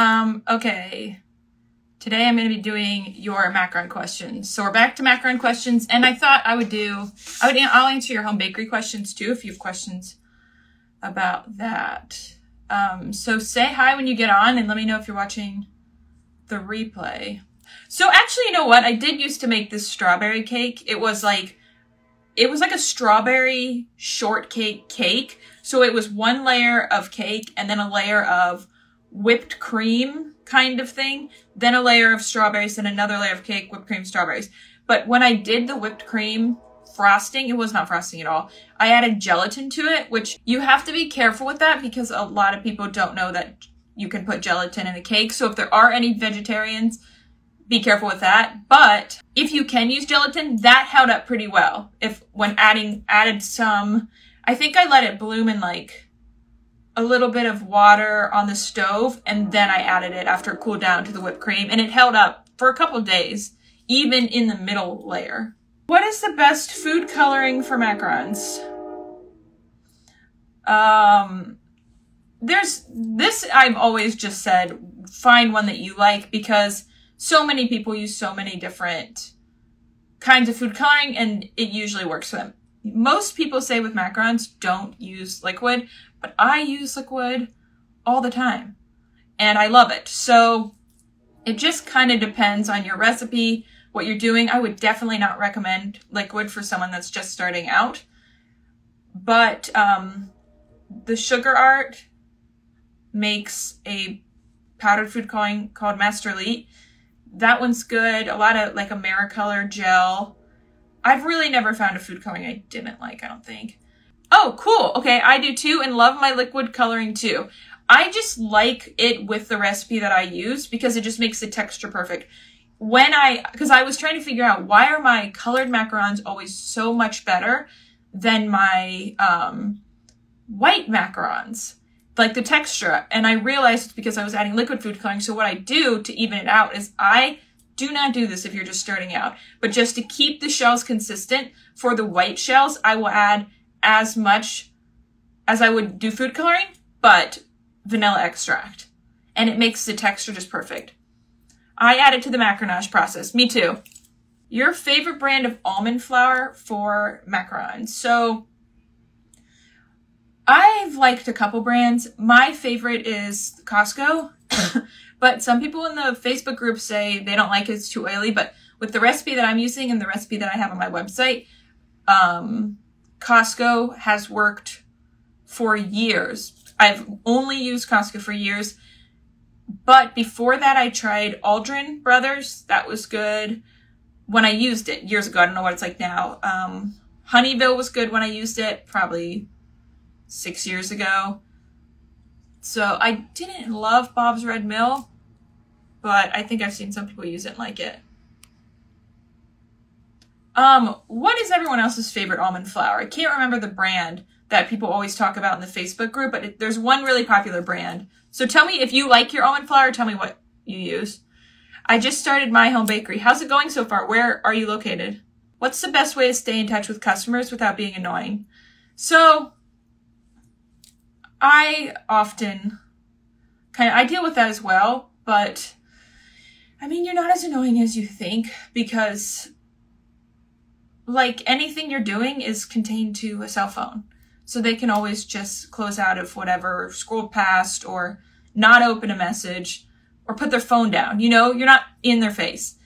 Okay. Today I'm going to be doing your macaron questions. So we're back to macaron questions, and I thought I'll answer your home bakery questions too if you have questions about that. So say hi when you get on and let me know if you're watching the replay. So actually, you know what? I did used to make this strawberry cake. It was like a strawberry shortcake cake. So it was one layer of cake and then a layer of whipped cream kind of thing, then a layer of strawberries, and another layer of cake, whipped cream, strawberries. But when I did the whipped cream frosting, it was not frosting at all. I added gelatin to it, which you have to be careful with that because a lot of people don't know that you can put gelatin in a cake. So if there are any vegetarians, be careful with that. But if you can use gelatin, that held up pretty well. When added some, I think I let it bloom in like a little bit of water on the stove, and then I added it after it cooled down to the whipped cream, and it held up for a couple of days, even in the middle layer. What is the best food coloring for macarons? I've always just said, find one that you like, because so many people use so many different kinds of food coloring, and it usually works for them. Most people say with macarons, don't use liquid, but I use liquid all the time, and I love it. So it just kind of depends on your recipe, what you're doing. I would definitely not recommend liquid for someone that's just starting out. But the Sugar Art makes a powdered food coloring called Master Elite. That one's good. A lot of like Americolor gel. I've really never found a food coloring I didn't like, I don't think. Oh, cool. Okay, I do too, and love my liquid coloring too. I just like it with the recipe that I use because it just makes the texture perfect. Because I was trying to figure out, why are my colored macarons always so much better than my white macarons? Like the texture. And I realized it's because I was adding liquid food coloring. So what I do to even it out is I do not do this if you're just starting out, but just to keep the shells consistent, for the white shells, I will add as much as I would do food coloring, but vanilla extract. And it makes the texture just perfect. I add it to the macaronage process. Me too. Your favorite brand of almond flour for macarons. So I've liked a couple brands. My favorite is Costco. But some people in the Facebook group say they don't like it, it's too oily. But with the recipe that I'm using and the recipe that I have on my website, Costco has worked for years. I've only used Costco for years. But before that, I tried Aldrin Brothers. That was good when I used it years ago. I don't know what it's like now. Honeyville was good when I used it, probably 6 years ago. So I didn't love Bob's Red Mill, but I think I've seen some people use it and like it. What is everyone else's favorite almond flour? I can't remember the brand that people always talk about in the Facebook group, but there's one really popular brand. So tell me if you like your almond flour, tell me what you use. I just started my home bakery. How's it going so far? Where are you located? What's the best way to stay in touch with customers without being annoying? So I often I deal with that as well, but I mean, you're not as annoying as you think, because like anything you're doing is contained to a cell phone. So they can always just close out of whatever, scroll past, or not open a message, or put their phone down. You know, you're not in their face.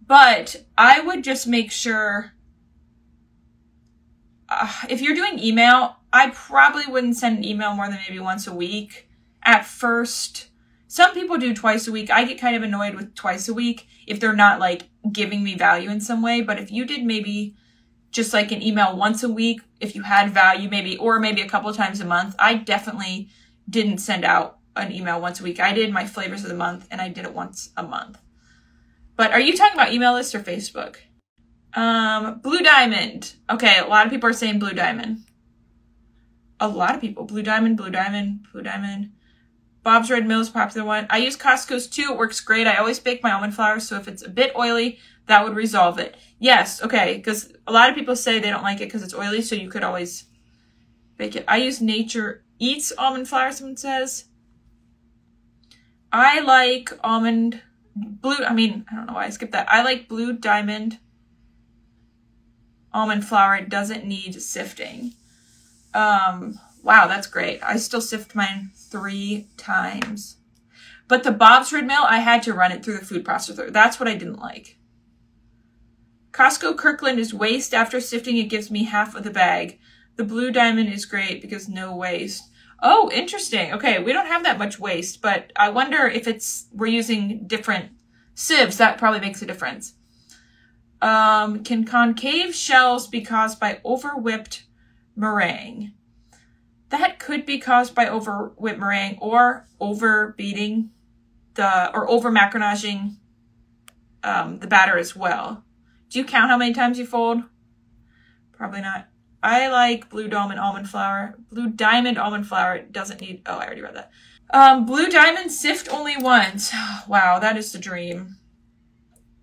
But I would just make sure, if you're doing email, I probably wouldn't send an email more than maybe once a week at first. Some people do twice a week. I get kind of annoyed with twice a week if they're not like giving me value in some way. But if you did maybe just like an email once a week, if you had value maybe, or maybe a couple times a month, I definitely didn't send out an email once a week. I did my flavors of the month, and I did it once a month. But are you talking about email list or Facebook? Blue Diamond. Okay, a lot of people are saying Blue Diamond. A lot of people. Blue Diamond, Blue Diamond, Blue Diamond. Bob's Red Mill is a popular one. I use Costco's too. It works great. I always bake my almond flour, so if it's a bit oily, that would resolve it. Yes, okay, because a lot of people say they don't like it because it's oily, so you could always bake it. I use Nature Eats almond flour, someone says. I like almond, I don't know why I skipped that. I like Blue Diamond almond flour. It doesn't need sifting. Wow, that's great. I still sift mine 3 times. But the Bob's Red Mill, I had to run it through the food processor. That's what I didn't like. Costco Kirkland is waste. After sifting, it gives me half of the bag. The Blue Diamond is great because no waste. Oh, interesting. Okay, we don't have that much waste, but I wonder if we're using different sieves. That probably makes a difference. Can concave shells be caused by over-whipped meringue? That could be caused by over-whipped meringue or over-beating or over-macaronaging the batter as well. Do you count how many times you fold? Probably not. I like Blue Diamond almond flour. Blue Diamond almond flour. It doesn't need, oh, I already read that. Blue Diamond, sift only once. Wow, that is the dream.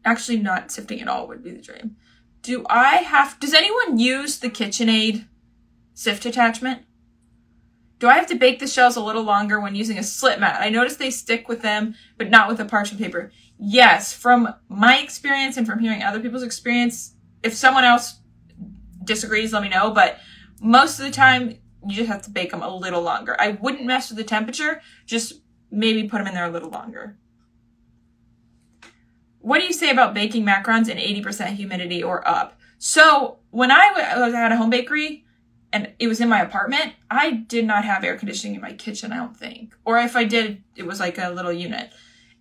Actually, not sifting at all would be the dream. Does anyone use the KitchenAid sift attachment? Do I have to bake the shells a little longer when using a slip mat? I noticed they stick with them, but not with the parchment paper. Yes, from my experience and from hearing other people's experience, if someone else disagrees, let me know, but most of the time, you just have to bake them a little longer. I wouldn't mess with the temperature, just maybe put them in there a little longer. What do you say about baking macarons in 80% humidity or up? So when I had a home bakery and it was in my apartment, I did not have air conditioning in my kitchen, I don't think. Or if I did, it was like a little unit.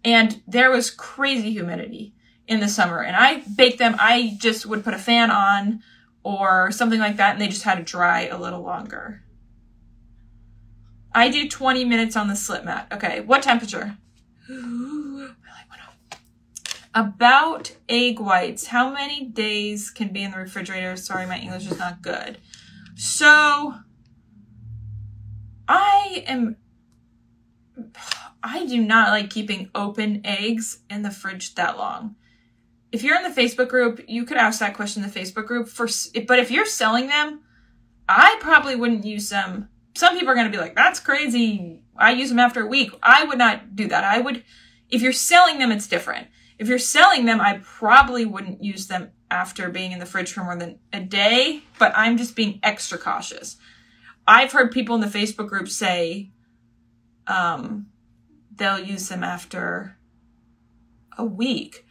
And there was crazy humidity in the summer. And I baked them, I just would put a fan on or something like that, and they just had to dry a little longer. I do 20 minutes on the slip mat. Okay, what temperature? About egg whites. How many days can be in the refrigerator? Sorry, my English is not good. So, I do not like keeping open eggs in the fridge that long. If you're in the Facebook group, you could ask that question in the Facebook group. But if you're selling them, I probably wouldn't use them. Some people are going to be like, that's crazy. I use them after a week. I would not do that. If you're selling them, it's different. If you're selling them, I probably wouldn't use them after being in the fridge for more than a day, but I'm just being extra cautious. I've heard people in the Facebook group say they'll use them after a week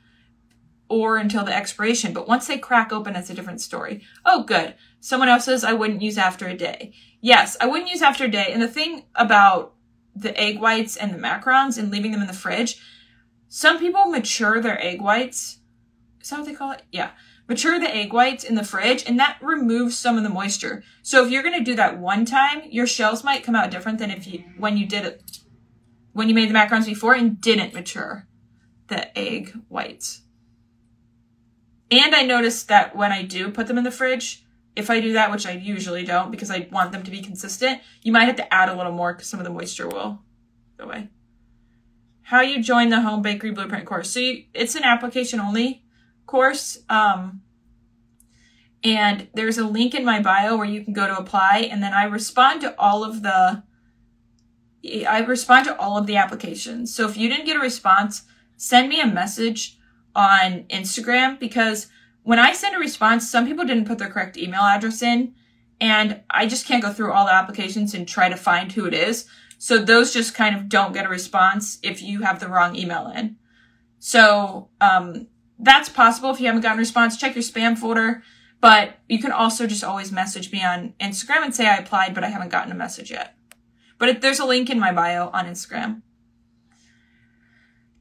or until the expiration, but once they crack open, it's a different story. Oh, good. Someone else says I wouldn't use after a day. Yes, I wouldn't use after a day. And the thing about the egg whites and the macarons and leaving them in the fridge, some people mature their egg whites. Is that what they call it? Yeah. Mature the egg whites in the fridge, and that removes some of the moisture. So if you're going to do that one time, your shells might come out different than when you made the macarons before and didn't mature the egg whites. And I noticed that when I do put them in the fridge, if I do that, which I usually don't because I want them to be consistent, you might have to add a little more because some of the moisture will go away. How you join the Home Bakery Blueprint course. So it's an application only course. And there's a link in my bio where you can go to apply. And then I respond to all of the applications. So if you didn't get a response, send me a message on Instagram, because when I send a response, some people didn't put their correct email address in, and I just can't go through all the applications and try to find who it is. So those just kind of don't get a response if you have the wrong email in. So that's possible if you haven't gotten a response. Check your spam folder, but you can also just always message me on Instagram and say I applied, but I haven't gotten a message yet. But there's a link in my bio on Instagram.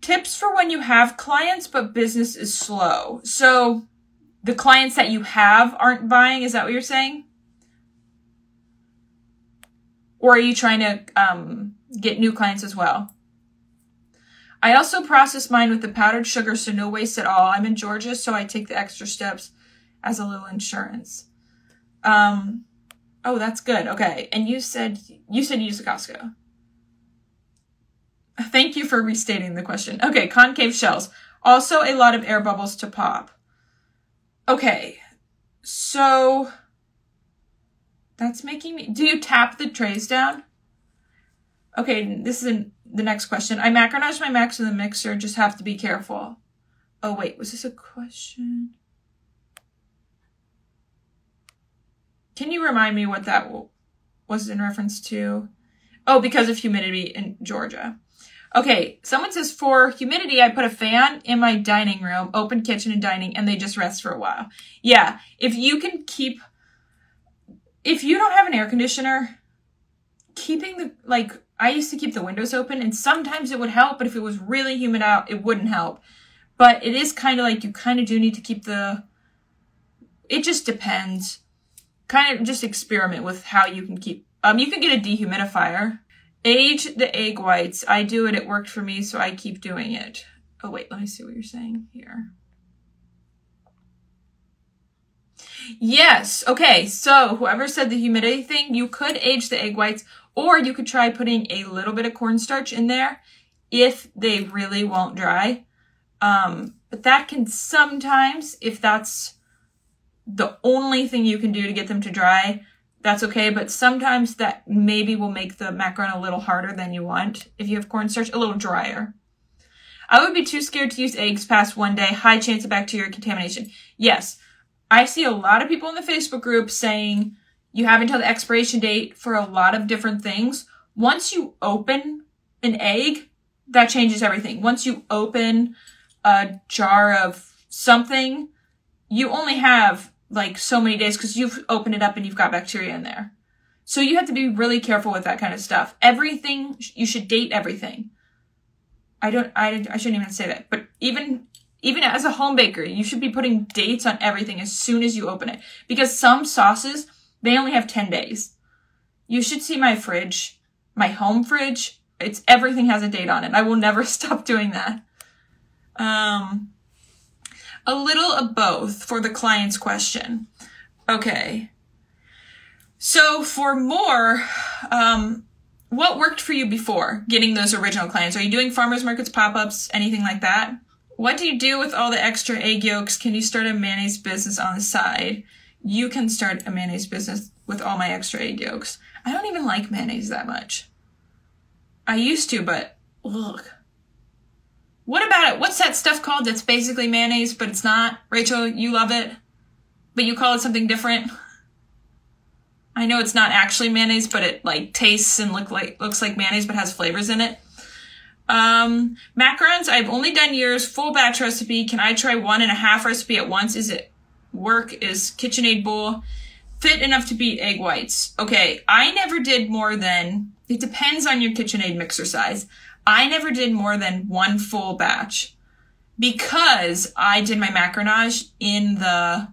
Tips for when you have clients, but business is slow. So the clients that you have aren't buying, is that what you're saying? Or are you trying to get new clients as well? I also process mine with the powdered sugar, so no waste at all. I'm in Georgia, so I take the extra steps as a little insurance. Oh, that's good. Okay. And you said you use a Costco. Thank you for restating the question. Okay, concave shells. Also a lot of air bubbles to pop. Okay, so that's making me... Do you tap the trays down? Okay, this is the next question. I macaronage my macs in the mixer, just have to be careful. Oh wait, was this a question? Can you remind me what that was in reference to? Oh, because of humidity in Georgia. Okay, someone says for humidity, I put a fan in my dining room, open kitchen and dining, and they just rest for a while. Yeah, if you don't have an air conditioner, I used to keep the windows open, and sometimes it would help, but if it was really humid out, it wouldn't help. But it is kind of like you kind of do need to keep it just depends. Kind of just experiment with how you can keep, you can get a dehumidifier. Age the egg whites. I do it. It worked for me, so I keep doing it. Oh, wait. Let me see what you're saying here. Yes. Okay. So whoever said the humidity thing, you could age the egg whites, or you could try putting a little bit of cornstarch in there if they really won't dry. But that can sometimes, if that's the only thing you can do to get them to dry, that's okay, but sometimes that maybe will make the macaron a little harder than you want. If you have cornstarch, a little drier. I would be too scared to use eggs past 1 day. High chance of bacteria contamination. Yes, I see a lot of people in the Facebook group saying you have until the expiration date for a lot of different things. Once you open an egg, that changes everything. Once you open a jar of something, you only have like so many days because you've opened it up and you've got bacteria in there. So you have to be really careful with that kind of stuff. Everything, you should date everything. I shouldn't even say that, but even as a home baker, you should be putting dates on everything as soon as you open it, because some sauces, they only have 10 days. You should see my fridge, my home fridge. Everything has a date on it. I will never stop doing that. A little of both for the client's question. Okay. So for more, what worked for you before getting those original clients? Are you doing farmers markets, pop-ups, anything like that? What do you do with all the extra egg yolks? Can you start a mayonnaise business on the side? You can start a mayonnaise business with all my extra egg yolks. I don't even like mayonnaise that much. I used to, but look. What about it? What's that stuff called that's basically mayonnaise, but it's not? Rachel, you love it, but you call it something different. I know it's not actually mayonnaise, but it like tastes and looks like mayonnaise, but has flavors in it. Macarons, I've only done yours, full batch recipe. Can I try 1.5 recipe at once? Is it work? Is KitchenAid bowl fit enough to beat egg whites? Okay, I never did more than, it depends on your KitchenAid mixer size. I never did more than 1 full batch because I did my macaronage in the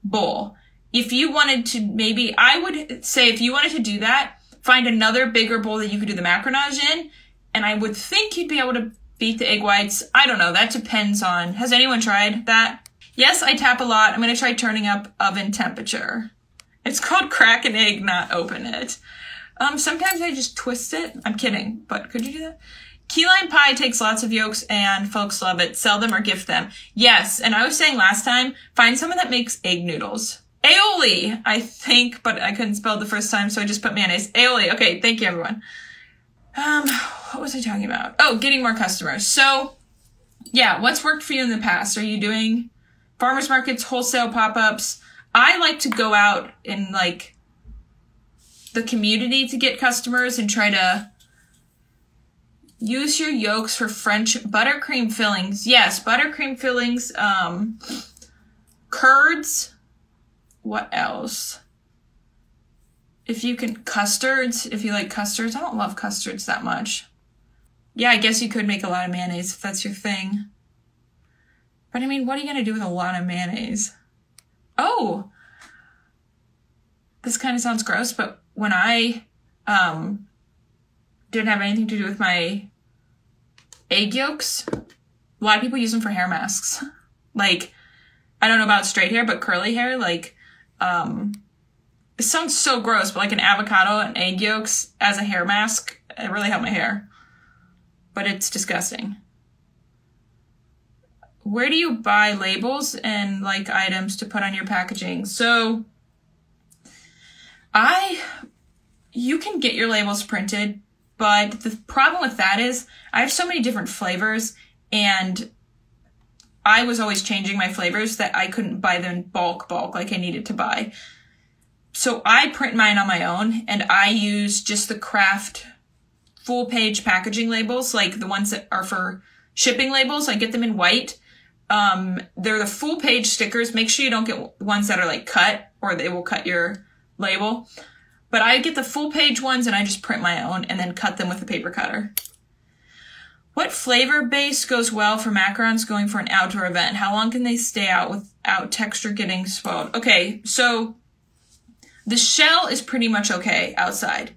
bowl. If you wanted to, I would say if you wanted to do that, find another bigger bowl that you could do the macaronage in, and I would think you'd be able to beat the egg whites. I don't know. That depends on, has anyone tried that? Yes, I tap a lot. I'm going to try turning up oven temperature. It's called crack an egg, not open it. Sometimes I just twist it. I'm kidding, but could you do that? Key lime pie takes lots of yolks and folks love it. Sell them or gift them. Yes, and I was saying last time, find someone that makes egg noodles. Aioli, I think, but I couldn't spell it the first time, so I just put mayonnaise. Aioli. Okay, thank you, everyone. What was I talking about? Oh, getting more customers. So, yeah, what's worked for you in the past? Are you doing farmers markets, wholesale pop-ups? I like to go out in, like, the community to get customers and try to use your yolks for French buttercream fillings. Yes, buttercream fillings, curds. What else? If you can, custards, if you like custards. I don't love custards that much. Yeah, I guess you could make a lot of mayonnaise if that's your thing. But I mean, what are you going to do with a lot of mayonnaise? Oh, this kind of sounds gross, but when I didn't have anything to do with my egg yolks, a lot of people use them for hair masks. Like, I don't know about straight hair, but curly hair, like, it sounds so gross, but like an avocado and egg yolks as a hair mask, it really helped my hair. But it's disgusting. Where do you buy labels and like items to put on your packaging? So you can get your labels printed But the problem with that is I have so many different flavors, and I was always changing my flavors that I couldn't buy them in bulk like I needed to buy. So I print mine on my own, and I use just the Kraft full-page packaging labels, like the ones that are for shipping labels. I get them in white. They're the full-page stickers. Make sure you don't get ones that are like cut, or they will cut your label. But I get the full-page ones, and I just print my own and then cut them with a paper cutter. What flavor base goes well for macarons going for an outdoor event? How long can they stay out without texture getting spoiled? Okay, so the shell is pretty much okay outside.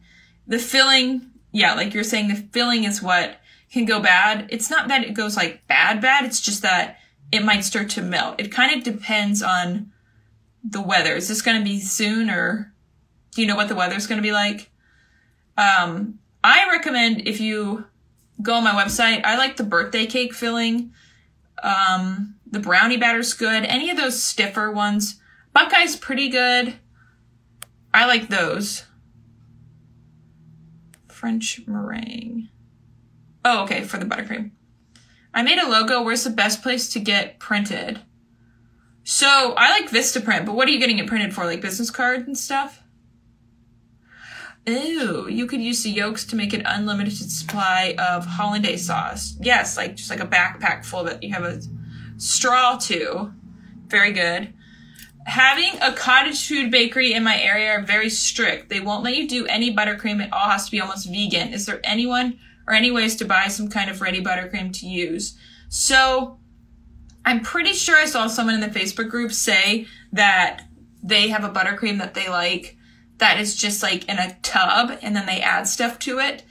The filling, yeah, like you're saying, the filling is what can go bad. It's not that it goes like bad, it's just that it might start to melt. It kind of depends on the weather. Is this going to be soon, or do you know what the weather's going to be like? I recommend, if you go on my website, I like the birthday cake filling. The brownie batter's good. Any of those stiffer ones. Buckeye's pretty good. I like those. French meringue. Oh, okay, for the buttercream. I made a logo. Where's the best place to get printed? So, I like Vistaprint, but what are you getting it printed for? Like business cards and stuff? Ooh, you could use the yolks to make an unlimited supply of hollandaise sauce. Yes, like just like a backpack full that you have a straw to. Very good. Having a cottage food bakery in my area are very strict. They won't let you do any buttercream. It all has to be almost vegan. Is there anyone or any ways to buy some kind of ready buttercream to use? So I'm pretty sure I saw someone in the Facebook group say that they have a buttercream that they like that is just like in a tub, and then they add stuff to it.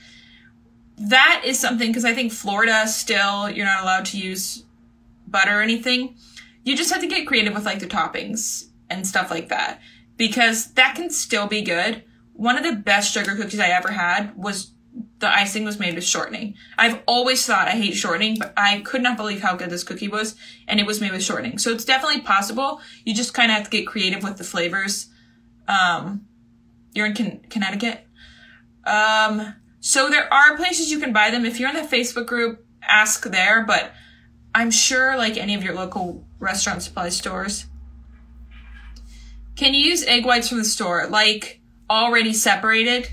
That is something, because I think Florida still, you're not allowed to use butter or anything. You just have to get creative with like the toppings and stuff like that, because that can still be good. One of the best sugar cookies I ever had was the icing was made with shortening. I've always thought I hate shortening, but I could not believe how good this cookie was, and it was made with shortening. So it's definitely possible. You just kind of have to get creative with the flavors. You're in Connecticut. So there are places you can buy them. If you're in the Facebook group, ask there, but I'm sure like any of your local restaurant supply stores. Can you use egg whites from the store, like already separated?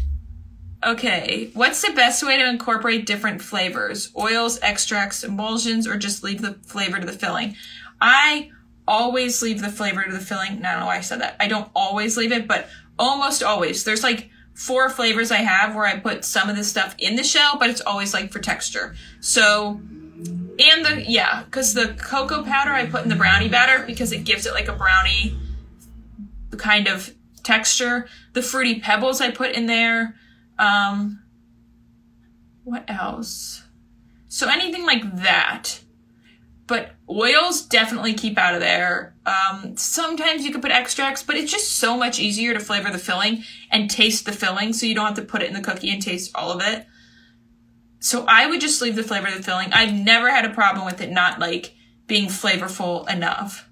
Okay, what's the best way to incorporate different flavors? Oils, extracts, emulsions, or just leave the flavor to the filling? I always leave the flavor to the filling. I don't know why I said that. I don't always leave it, but almost always. There's like 4 flavors I have where I put some of this stuff in the shell, but it's always like for texture. So, and because the cocoa powder I put in the brownie batter because it gives it like a brownie kind of texture. The Fruity Pebbles I put in there. What else? So anything like that. But oils definitely keep out of there. Sometimes you could put extracts, but it's just so much easier to flavor the filling and taste the filling, so you don't have to put it in the cookie and taste all of it. So I would just leave the flavor of the filling. I've never had a problem with it not like being flavorful enough.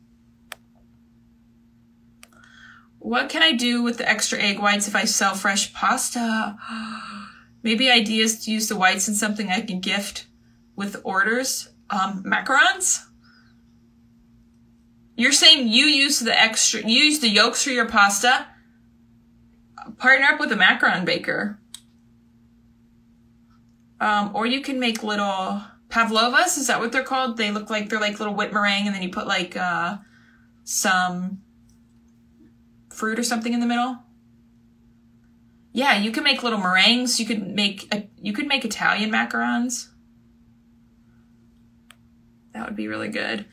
What can I do with the extra egg whites if I sell fresh pasta? Maybe ideas to use the whites in something I can gift with orders. Macarons? You're saying you use the yolks for your pasta? Partner up with a macaron baker. Or you can make little pavlovas, is that what they're called? They're like little whipped meringue, and then you put like some fruit or something in the middle. Yeah, you can make little meringues. You could make Italian macarons. That would be really good.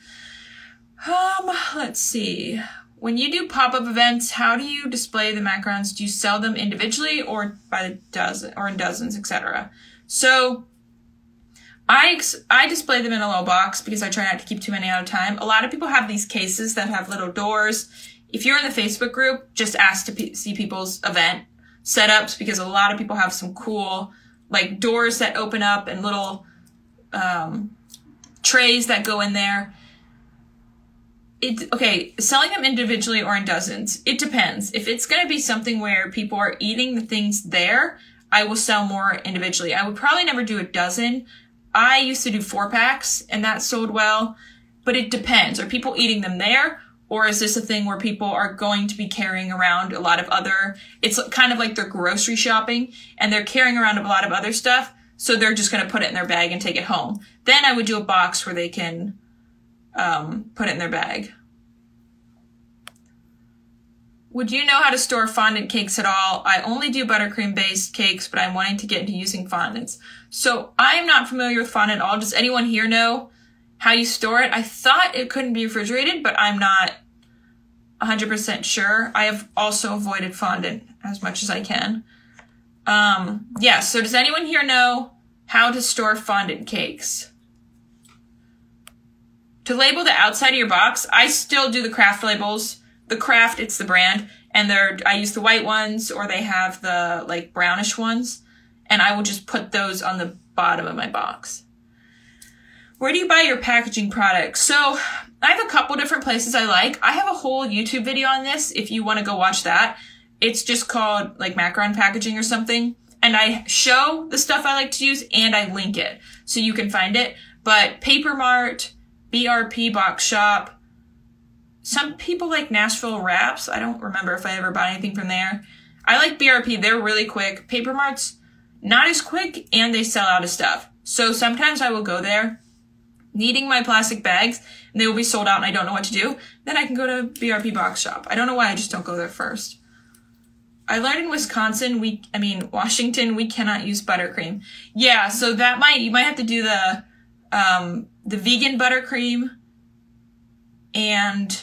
Let's see. When you do pop-up events, how do you display the macarons? Do you sell them individually or by the dozen or in dozens, etc.? So I display them in a little box because I try not to keep too many at a time. A lot of people have these cases that have little doors. If you're in the Facebook group, just ask to see people's event setups, because a lot of people have some cool like doors that open up and little trays that go in there. Okay, selling them individually or in dozens, it depends. If it's going to be something where people are eating the things there, I will sell more individually. I would probably never do a dozen. I used to do 4-packs and that sold well, but it depends. Are people eating them there? Or is this a thing where people are going to be carrying around a lot of other, it's kind of like they're grocery shopping and they're carrying around a lot of other stuff. So they're just going to put it in their bag and take it home. Then I would do a box where they can put it in their bag. Would you know how to store fondant cakes at all? I only do buttercream based cakes, but I'm wanting to get into using fondants. So I'm not familiar with fondant at all. Does anyone here know how you store it? I thought it couldn't be refrigerated, but I'm not 100% sure. I have also avoided fondant as much as I can. Yeah, so does anyone here know how to store fondant cakes? To label the outside of your box, I still do the Kraft labels. The Kraft, it's the brand, and I use the white ones, or they have the like brownish ones, and I will just put those on the bottom of my box. Where do you buy your packaging products? So I have a couple different places I like. I have a whole YouTube video on this if you want to go watch that. It's just called like Macaron packaging or something. And I show the stuff I like to use and I link it so you can find it. But Paper Mart, BRP Box Shop, some people like Nashville Wraps. I don't remember if I ever bought anything from there. I like BRP. They're really quick. Paper Mart's not as quick and they sell out of stuff. So sometimes I will go there needing my plastic bags and they will be sold out and I don't know what to do. Then I can go to BRP Box Shop. I don't know why I just don't go there first. I learned in Wisconsin, Washington, we cannot use buttercream. Yeah, so you might have to do the vegan buttercream and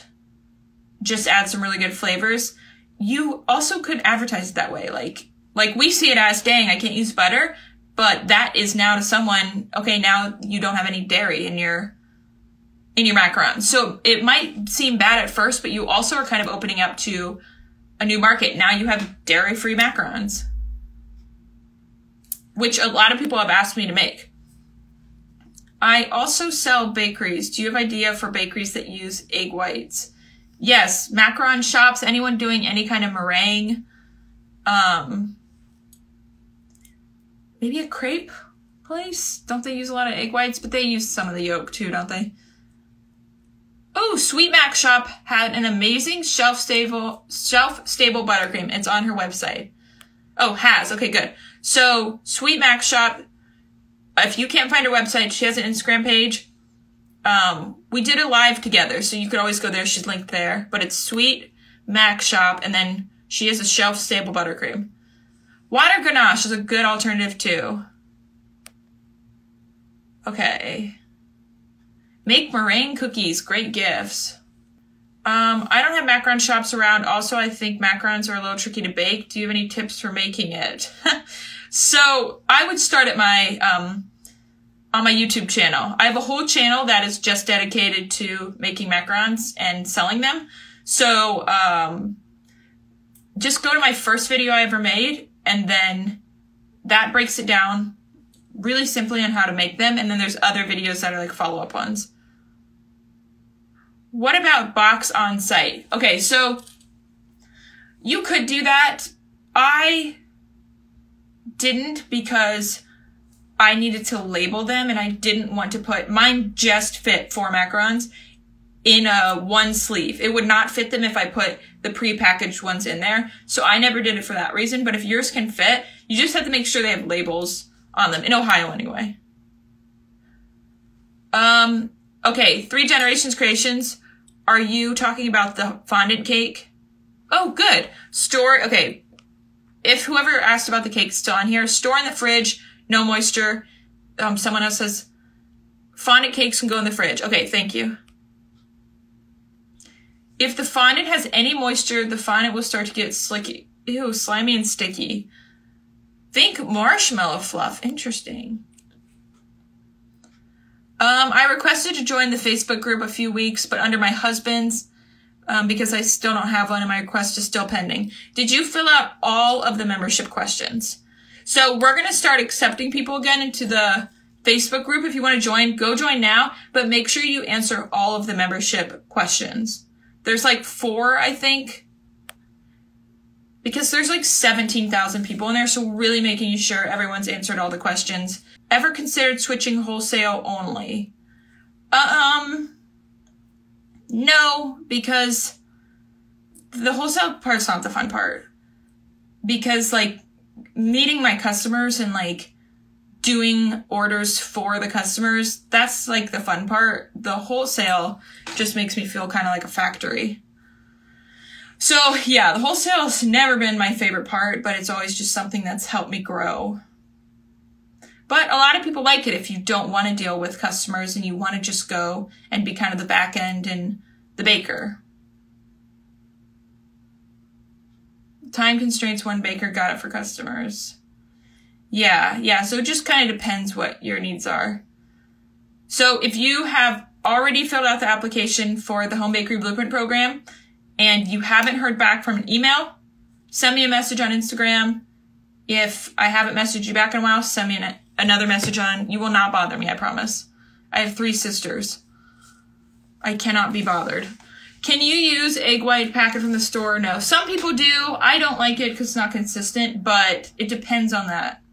just add some really good flavors. You also could advertise it that way. Like we see it as, dang, I can't use butter, but that is now to someone, okay, now you don't have any dairy in your macarons. So it might seem bad at first, but you also are kind of opening up to a new market. Now you have dairy-free macarons, which a lot of people have asked me to make. I also sell bakeries. Do you have idea for bakeries that use egg whites? Yes, macaron shops, anyone doing any kind of meringue. Maybe a crepe place? Don't they use a lot of egg whites? But they use some of the yolk too, don't they? Oh, Sweet Mac Shop had an amazing shelf-stable buttercream. It's on her website. Oh, has. Okay, good. So, Sweet Mac Shop, if you can't find her website, she has an Instagram page. We did a live together, so you could always go there. She's linked there. But it's Sweet Mac Shop, and then she has a shelf-stable buttercream. Water ganache is a good alternative, too. Okay. Make meringue cookies. Great gifts. I don't have macaron shops around. Also, I think macarons are a little tricky to bake. Do you have any tips for making it? So, I would start at on my YouTube channel. I have a whole channel that is just dedicated to making macarons and selling them. So, just go to my first video I ever made, and then that breaks it down really simply on how to make them. And then there's other videos that are like follow-up ones. What about box on site? Okay, so you could do that. I didn't because I needed to label them and I didn't want to put, mine just fit 4 macarons in a one sleeve. It would not fit them if I put the pre-packaged ones in there. So I never did it for that reason. But if yours can fit, you just have to make sure they have labels on them. In Ohio, anyway. Okay, 3 Generations Creations. Are you talking about the fondant cake? Oh, good. Okay. If whoever asked about the cake is still on here, store in the fridge, no moisture. Someone else says, fondant cakes can go in the fridge. Okay, thank you. If the fondant has any moisture, the fondant will start to get slicky. Ew, slimy and sticky. Think marshmallow fluff. Interesting. I requested to join the Facebook group a few weeks, but under my husband's, because I still don't have one and my request is still pending. Did you fill out all of the membership questions? So we're going to start accepting people again into the Facebook group. If you want to join, go join now, but make sure you answer all of the membership questions. There's like 4, I think. because there's like 17,000 people in there, so really making sure everyone's answered all the questions. Ever considered switching wholesale only? No, because the wholesale part's not the fun part. Because, like, meeting my customers and, like, doing orders for the customers, that's, like, the fun part. The wholesale just makes me feel kind of like a factory. So, yeah, the wholesale's never been my favorite part, but it's always just something that's helped me grow. But a lot of people like it if you don't want to deal with customers and you want to just go and be kind of the back end and the baker. Time constraints, one baker, got it for customers. Yeah, so it just kind of depends what your needs are. So if you have already filled out the application for the Home Bakery Blueprint program and you haven't heard back from an email, send me a message on Instagram. If I haven't messaged you back in a while, send me another message on. You will not bother me, I promise. I have 3 sisters. I cannot be bothered. Can you use egg white packet from the store? No. Some people do. I don't like it because it's not consistent, but it depends on that.